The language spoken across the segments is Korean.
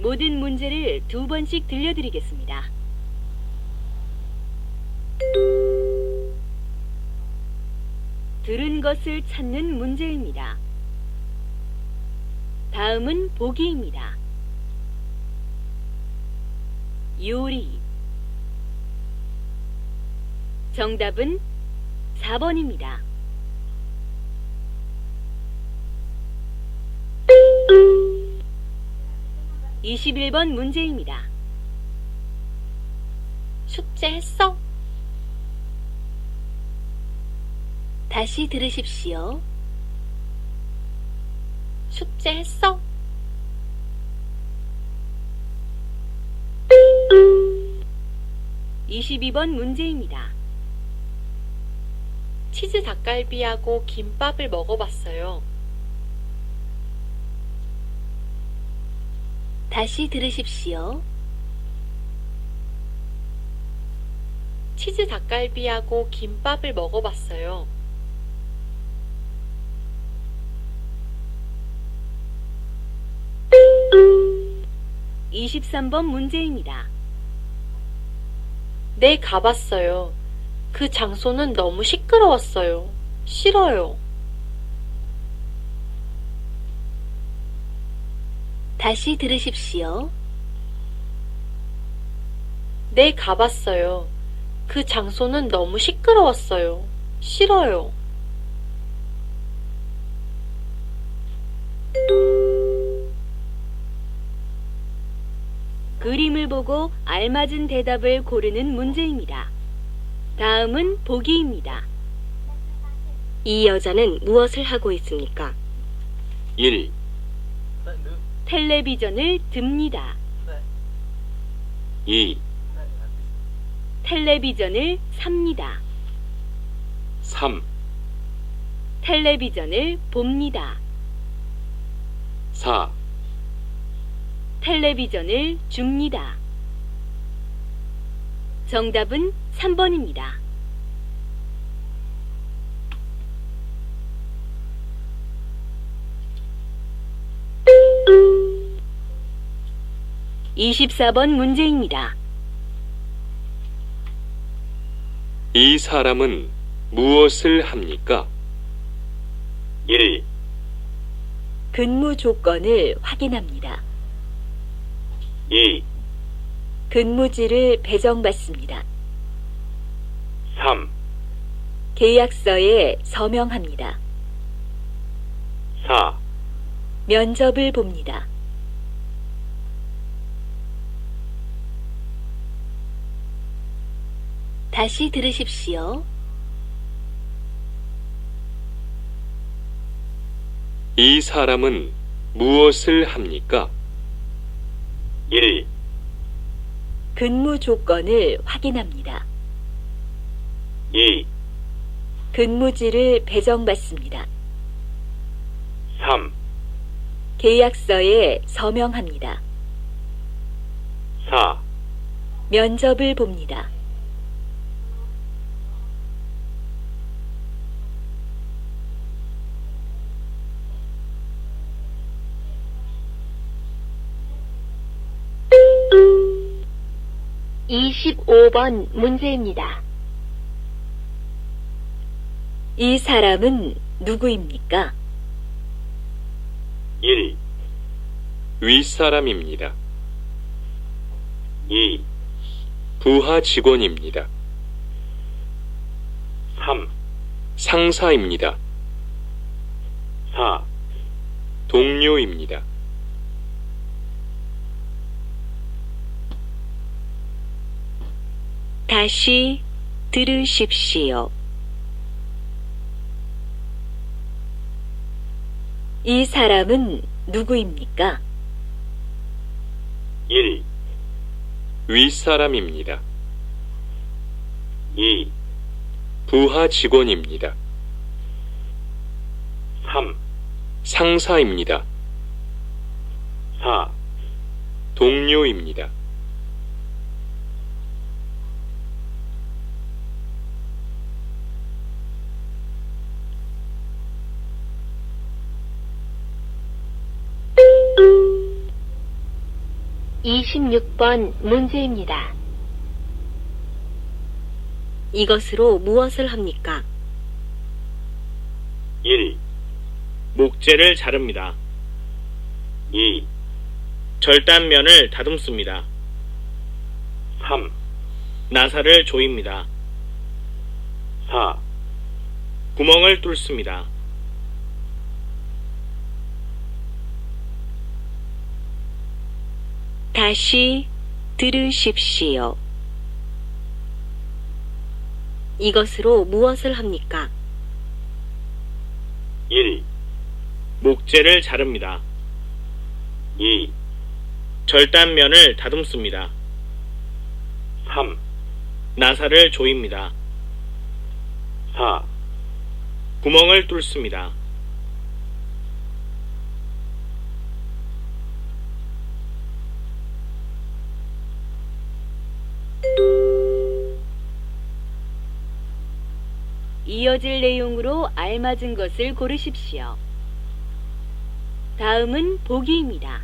모든 문제를 2번씩 들려드리겠습니다. 들은 것을 찾는 문제입니다. 다음은 보기입니다. 요리. 정답은 4번입니다. (21번) 문제입니다. 숙제했어? 다시 들으십시오. 숙제했어? (22번) 문제입니다. 치즈 닭갈비하고 김밥을 먹어봤어요. 다시 들으십시오. 치즈 닭갈비하고 김밥을 먹어봤어요. (23번) 문제입니다. 네, 가봤어요. 그 장소는 너무 시끄러웠어요. 싫어요. 다시 들으십시오. 네, 가봤어요. 그 장소는 너무 시끄러웠어요. 싫어요. 그림을 보고 알맞은 대답을 고르는 문제입니다. 다음은 보기입니다. 이 여자는 무엇을 하고 있습니까? 1, 텔레비전을 듭니다. 2, 텔레비전을 삽니다. 3, 텔레비전을 봅니다. 4, 텔레비전을 줍니다. 정답은 3번입니다. (24번) 문제입니다. 이 사람은 무엇을 합니까? 1, 근무 조건을 확인합니다. 2, 근무지를 배정받습니다. 3, 계약서에 서명합니다. 4, 면접을 봅니다. 다시 들으십시오. 이 사람은 무엇을 합니까? 1, 근무 조건을 확인합니다. 2, 근무지를 배정받습니다. 3, 계약서에 서명합니다. 4, 면접을 봅니다. (25번) 문제입니다. 이 사람은 누구입니까? 1, 윗사람입니다. 2, 부하 직원입니다. 3, 상사입니다. 4, 동료입니다. 다시 들으십시오. 이 사람은 누구입니까? 1, 윗사람입니다. 2, 부하 직원입니다. 3, 상사입니다. 4, 동료입니다. 26번 문제입니다. 이것으로 무엇을 합니까? 1, 목재를 자릅니다. 2, 절단면을 다듬습니다. 3, 나사를 조입니다. 4, 구멍을 뚫습니다. 다시 들으십시오. 이것으로 무엇을 합니까? 1, 목재를 자릅니다. 2, 절단면을 다듬습니다. 3, 나사를 조입니다. 4, 구멍을 뚫습니다. 이어질 내용으로 알맞은 것을 고르십시오. 다음은 보기입니다.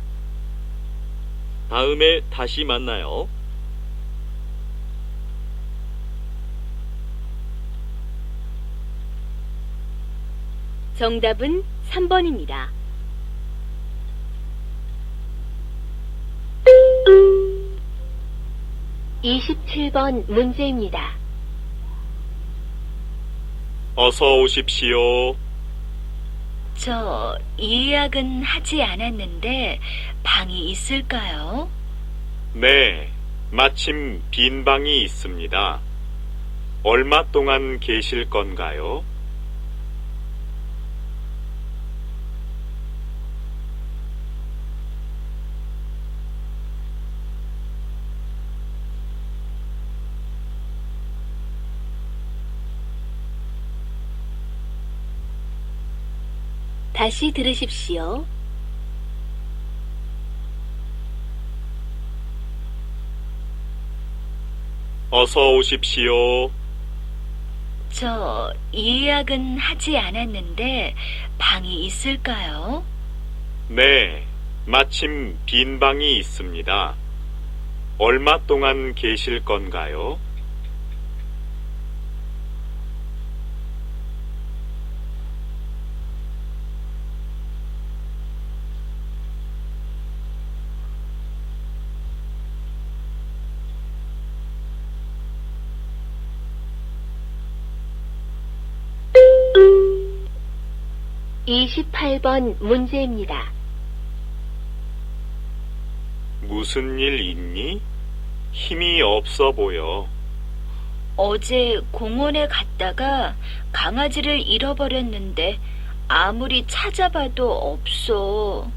다음에 다시 만나요. 정답은 3번입니다. (27번) 문제입니다. 어서 오십시오. 이 예약은 하지 않았는데 방이 있을까요? 네, 마침 빈 방이 있습니다. 얼마 동안 계실 건가요? 다시 들으십시오. 어서 오십시오. 이 예약은 하지 않았는데 방이 있을까요? 네, 마침 빈 방이 있습니다. 얼마 동안 계실 건가요? (28번) 문제입니다. 무슨 일 있니? 힘이 없어 보여. 어제 공원에 갔다가 강아지를 잃어버렸는데 아무리 찾아봐도 없어.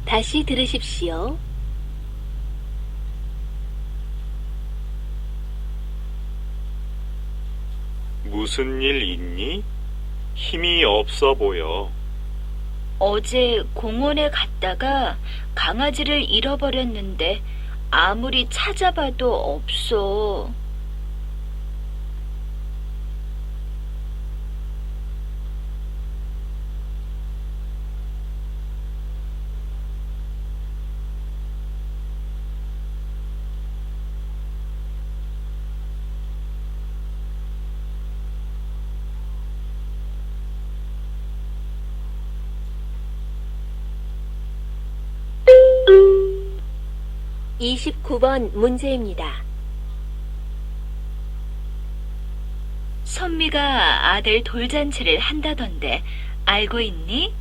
다시 들으십시오. 무슨 일 있니? 힘이 없어 보여. 어제 공원에 갔다가 강아지를 잃어버렸는데 아무리 찾아봐도 없어. (29번) 문제입니다. 선미가 아들 돌잔치를 한다던데 알고 있니?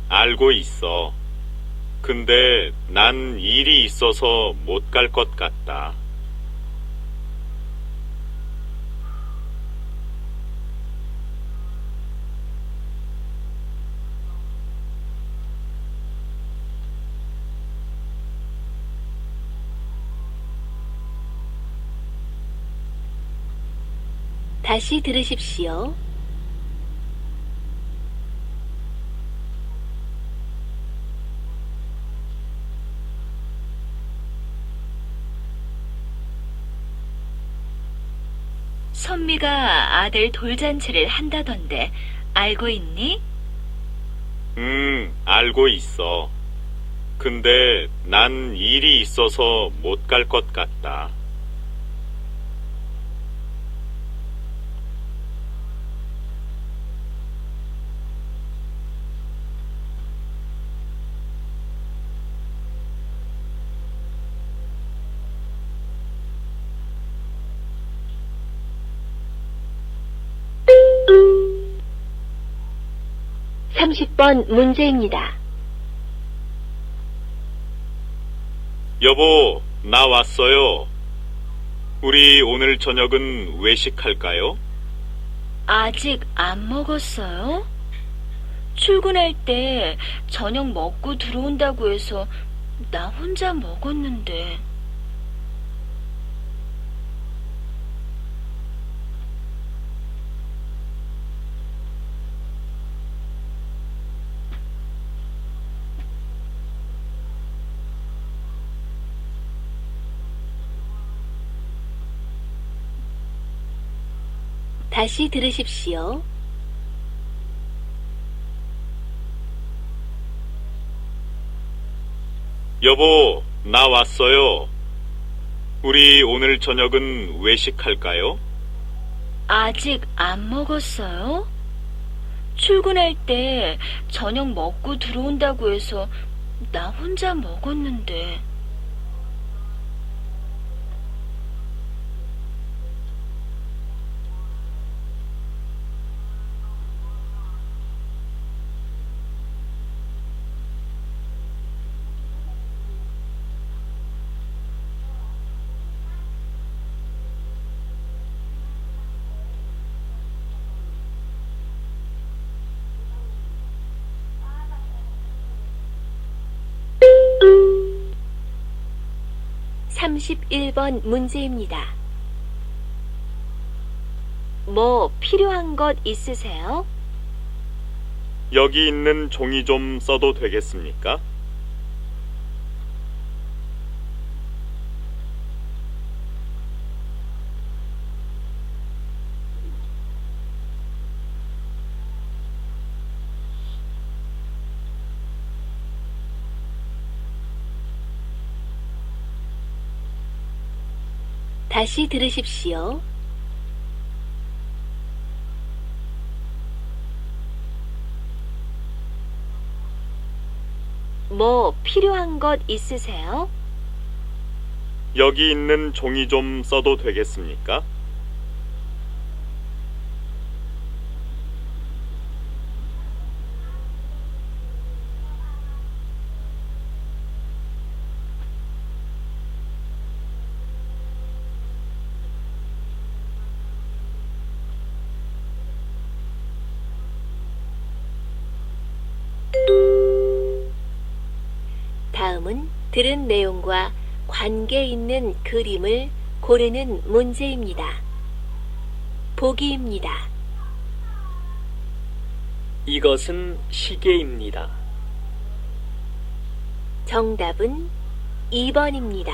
알고 있어. 근데 난 일이 있어서 못 갈 것 같다. 다시 들으십시오. 선미가 아들 돌잔치를 한다던데 알고 있니? 알고 있어. 근데 난 일이 있어서 못 갈 것 같다. (30번) 문제입니다. 여보, 나 왔어요. 우리 오늘 저녁은 외식할까요? 아직 안 먹었어요? 출근할 때 저녁 먹고 들어온다고 해서 나 혼자 먹었는데. 다시 들으십시오. 여보, 나 왔어요. 우리 오늘 저녁은 외식할까요? 아직 안 먹었어요? 출근할 때 저녁 먹고 들어온다고 해서 나 혼자 먹었는데. (31번) 문제입니다. 뭐 필요한 것 있으세요? 여기 있는 종이 좀 써도 되겠습니까? 다시 들으십시오. 뭐 필요한 것 있으세요? 여기 있는 종이 좀 써도 되겠습니까? 다음은 들은 내용과 관계 있는 그림을 고르는 문제입니다. 보기입니다. 이것은 시계입니다. 정답은 2번입니다.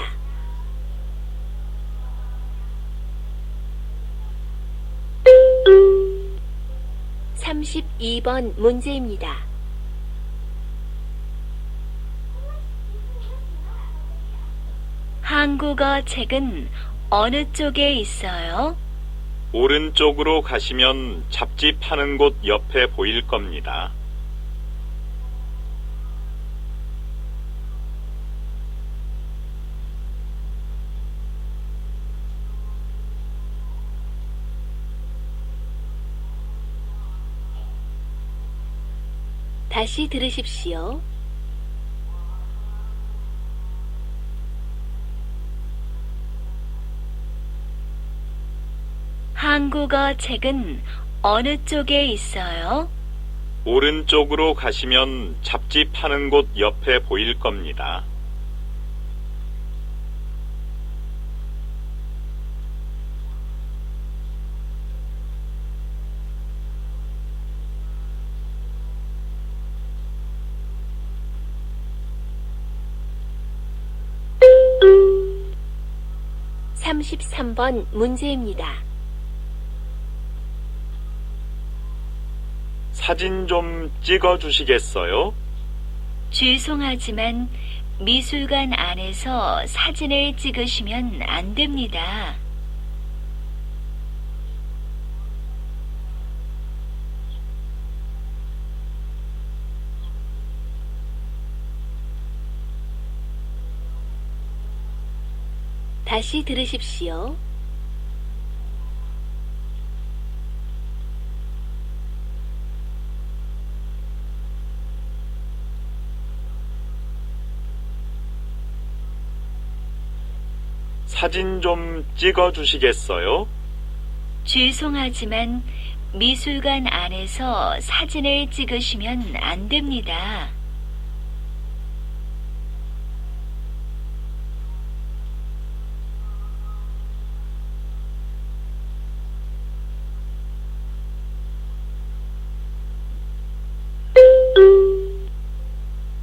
(32번) 문제입니다. 한국어 책은 어느 쪽에 있어요? 오른쪽으로 가시면 잡지 파는 곳 옆에 보일 겁니다. 다시 들으십시오. 한국어 책은 어느 쪽에 있어요? 오른쪽으로 가시면 잡지 파는 곳 옆에 보일 겁니다. (33번) 문제입니다. 사진 좀 찍어 주시겠어요? 죄송하지만 미술관 안에서 사진을 찍으시면 안 됩니다. 다시 들으십시오. 사진 좀 찍어 주시겠어요? 죄송하지만 미술관 안에서 사진을 찍으시면 안 됩니다.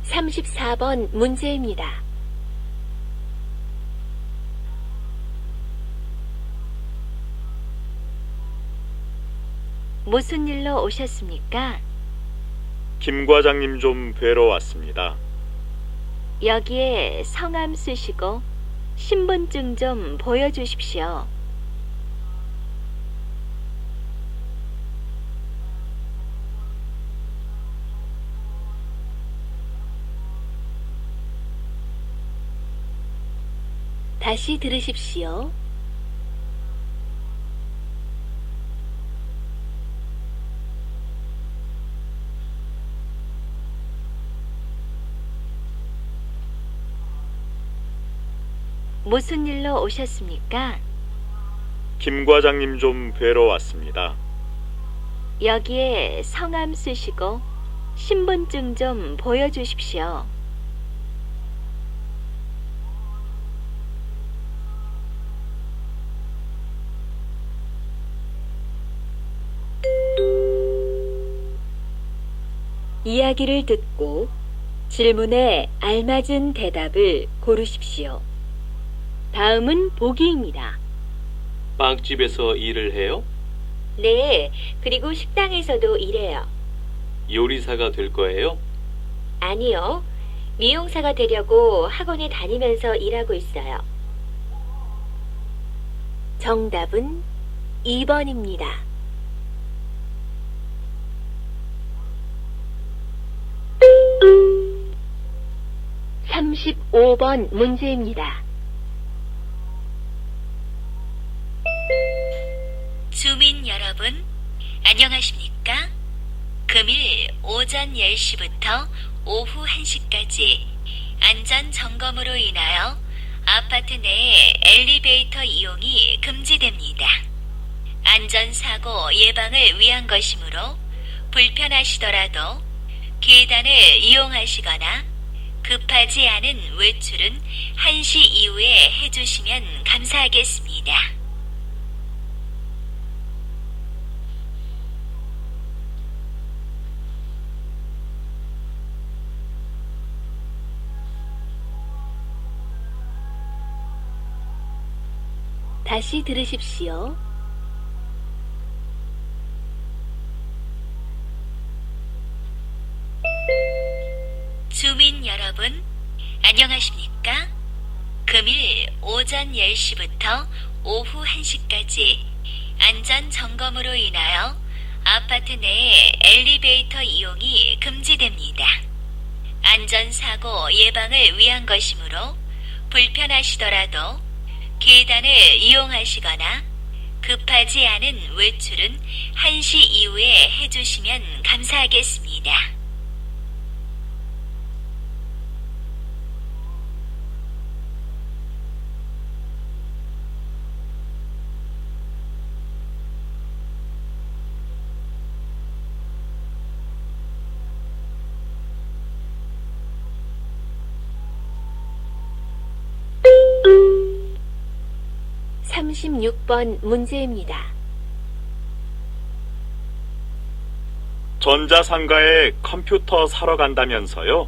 삼십사 번 문제입니다. 무슨 일로 오셨습니까? 김 과장님 좀 뵈러 왔습니다. 여기에 성함 쓰시고 신분증 좀 보여주십시오. 다시 들으십시오. 무슨 일로 오셨습니까? 김 과장님 좀 뵈러 왔습니다. 여기에 성함 쓰시고 신분증 좀 보여주십시오. 이야기를 듣고 질문에 알맞은 대답을 고르십시오. 다음은 보기입니다. 빵집에서 일을 해요? 네, 그리고 식당에서도 일해요. 요리사가 될 거예요? 아니요, 미용사가 되려고 학원에 다니면서 일하고 있어요. 정답은 2번입니다. (35번) 문제입니다. 주민 여러분, 안녕하십니까? 금일 오전 10시부터 오후 1시까지 안전 점검으로 인하여 아파트 내에 엘리베이터 이용이 금지됩니다. 안전사고 예방을 위한 것이므로 불편하시더라도 계단을 이용하시거나 급하지 않은 외출은 1시 이후에 해주시면 감사하겠습니다. 다시 들으십시오. 주민 여러분, 안녕하십니까? 금일 오전 10시부터 오후 1시까지 안전 점검으로 인하여 아파트 내에 엘리베이터 이용이 금지됩니다. 안전사고 예방을 위한 것이므로 불편하시더라도 계단을 이용하시거나 급하지 않은 외출은 1시 이후에 해주시면 감사하겠습니다. (36번) 문제입니다. 전자상가에 컴퓨터 사러 간다면서요?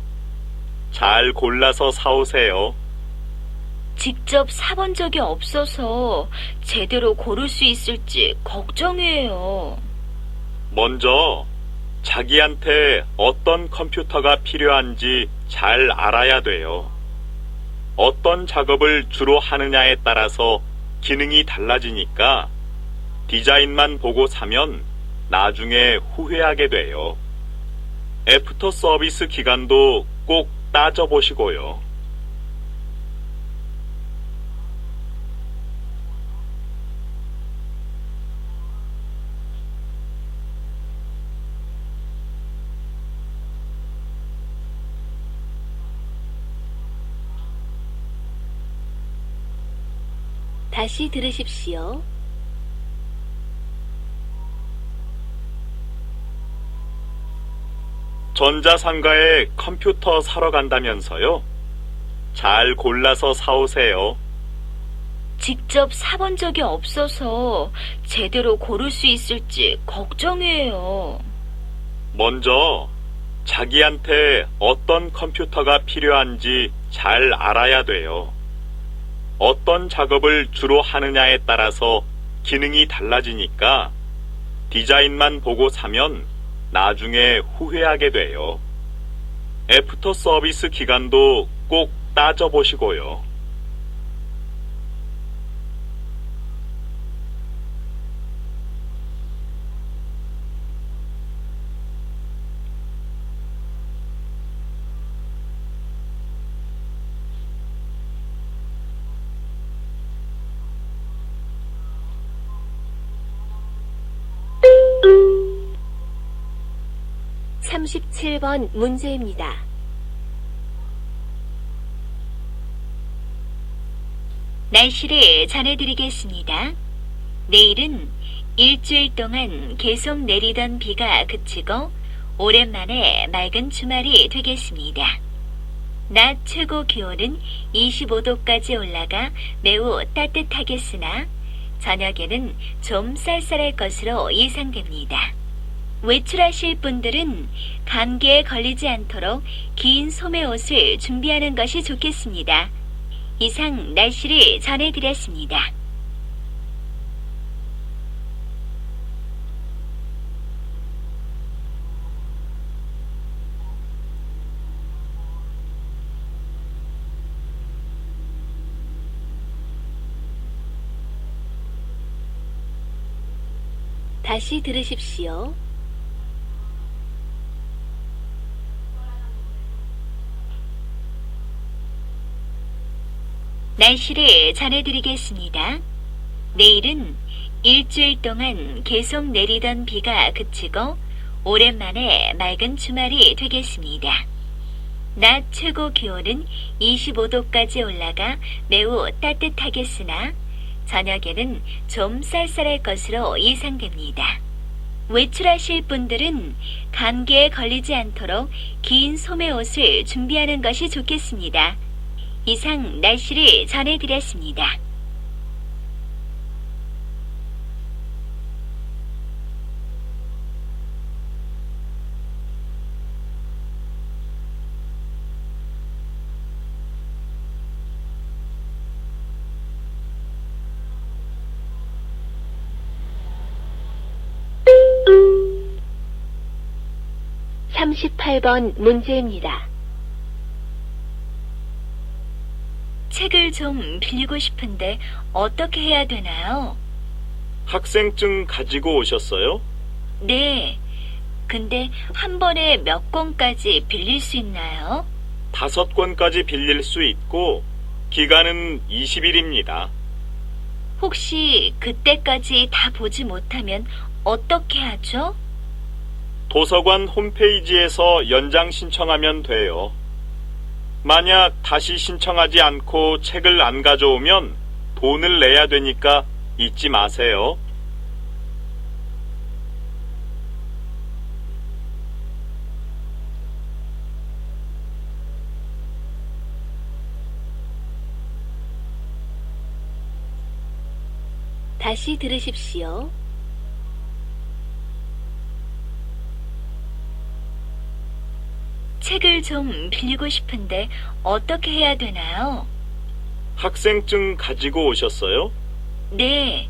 잘 골라서 사오세요. 직접 사본 적이 없어서 제대로 고를 수 있을지 걱정이에요. 먼저 자기한테 어떤 컴퓨터가 필요한지 잘 알아야 돼요. 어떤 작업을 주로 하느냐에 따라서 기능이 달라지니까 디자인만 보고 사면 나중에 후회하게 돼요. 애프터 서비스 기간도 꼭 따져보시고요. 다시 들으십시오. 전자상가에 컴퓨터 사러 간다면서요? 잘 골라서 사오세요. 직접 사본 적이 없어서 제대로 고를 수 있을지 걱정이에요. 먼저 자기한테 어떤 컴퓨터가 필요한지 잘 알아야 돼요. 어떤 작업을 주로 하느냐에 따라서 기능이 달라지니까 디자인만 보고 사면 나중에 후회하게 돼요. 애프터 서비스 기간도 꼭 따져보시고요. 삼십칠 번 문제입니다. 날씨를 전해드리겠습니다. 내일은 일주일 동안 계속 내리던 비가 그치고 오랜만에 맑은 주말이 되겠습니다. 낮 최고 기온은 25도까지 올라가 매우 따뜻하겠으나 저녁에는 좀 쌀쌀할 것으로 예상됩니다. 외출하실 분들은 감기에 걸리지 않도록 긴 소매옷을 준비하는 것이 좋겠습니다. 이상 날씨를 전해드렸습니다. 다시 들으십시오. 날씨를 전해드리겠습니다. 내일은 일주일 동안 계속 내리던 비가 그치고 오랜만에 맑은 주말이 되겠습니다. 낮 최고 기온은 25도까지 올라가 매우 따뜻하겠으나 저녁에는 좀 쌀쌀할 것으로 예상됩니다. 외출하실 분들은 감기에 걸리지 않도록 긴 소매옷을 준비하는 것이 좋겠습니다. 이상 날씨를 전해드렸습니다. 삼십팔 번 문제입니다. 책을 좀 빌리고 싶은데 어떻게 해야 되나요? 학생증 가지고 오셨어요? 네. 근데 한 번에 몇 권까지 빌릴 수 있나요? 5권까지 빌릴 수 있고 기간은 20일입니다. 혹시 그때까지 다 보지 못하면 어떻게 하죠? 도서관 홈페이지에서 연장 신청하면 돼요. 만약 다시 신청하지 않고 책을 안 가져오면 돈을 내야 되니까 잊지 마세요. 다시 들으십시오. 책을 좀 빌리고 싶은데 어떻게 해야 되나요? 학생증 가지고 오셨어요? 네.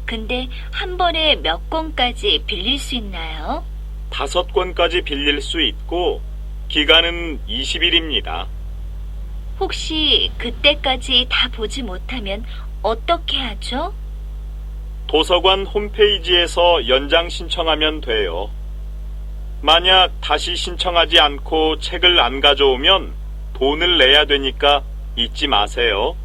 근데 한 번에 몇 권까지 빌릴 수 있나요? 5권까지 빌릴 수 있고 기간은 20일입니다. 혹시 그때까지 다 보지 못하면 어떻게 하죠? 도서관 홈페이지에서 연장 신청하면 돼요. 만약 다시 신청하지 않고 책을 안 가져오면 돈을 내야 되니까 잊지 마세요.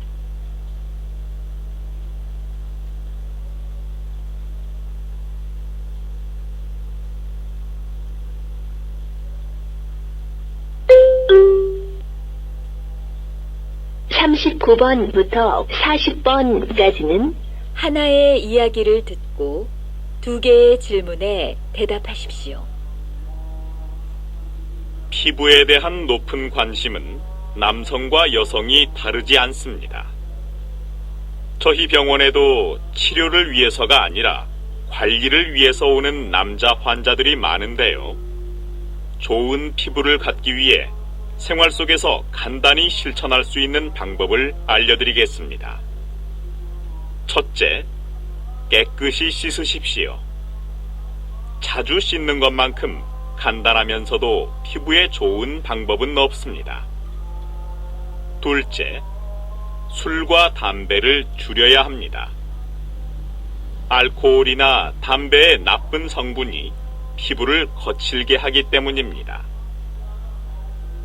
삼십구 번부터 40번까지는 하나의 이야기를 듣고 2개의 질문에 대답하십시오. 피부에 대한 높은 관심은 남성과 여성이 다르지 않습니다. 저희 병원에도 치료를 위해서가 아니라 관리를 위해서 오는 남자 환자들이 많은데요. 좋은 피부를 갖기 위해 생활 속에서 간단히 실천할 수 있는 방법을 알려드리겠습니다. 첫째, 깨끗이 씻으십시오. 자주 씻는 것만큼 간단하면서도 피부에 좋은 방법은 없습니다. 둘째, 술과 담배를 줄여야 합니다. 알코올이나 담배의 나쁜 성분이 피부를 거칠게 하기 때문입니다.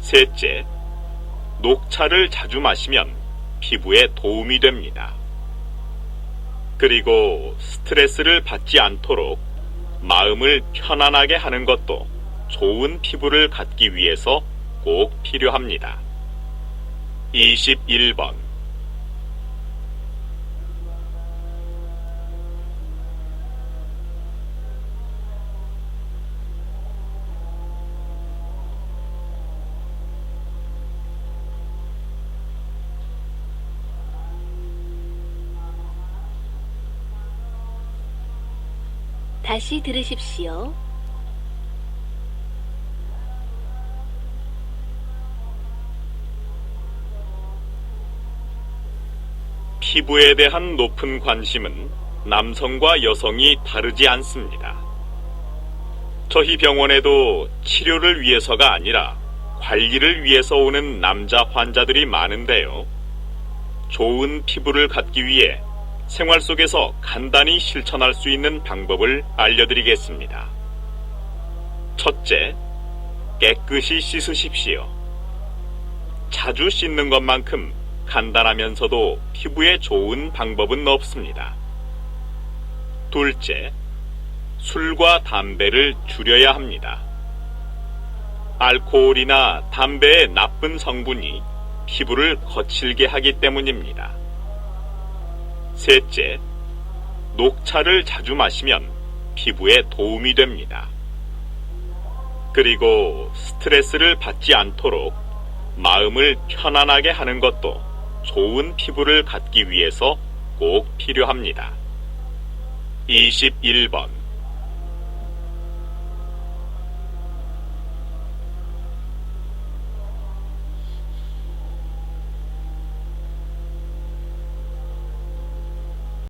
셋째, 녹차를 자주 마시면 피부에 도움이 됩니다. 그리고 스트레스를 받지 않도록 마음을 편안하게 하는 것도 좋은 피부를 갖기 위해서 꼭 필요합니다. 21번. 다시 들으십시오. 피부에 대한 높은 관심은 남성과 여성이 다르지 않습니다. 저희 병원에도 치료를 위해서가 아니라 관리를 위해서 오는 남자 환자들이 많은데요. 좋은 피부를 갖기 위해 생활 속에서 간단히 실천할 수 있는 방법을 알려드리겠습니다. 첫째, 깨끗이 씻으십시오. 자주 씻는 것만큼 간단하면서도 피부에 좋은 방법은 없습니다. 둘째, 술과 담배를 줄여야 합니다. 알코올이나 담배의 나쁜 성분이 피부를 거칠게 하기 때문입니다. 셋째, 녹차를 자주 마시면 피부에 도움이 됩니다. 그리고 스트레스를 받지 않도록 마음을 편안하게 하는 것도 좋은 피부를 갖기 위해서 꼭 필요합니다. 21번.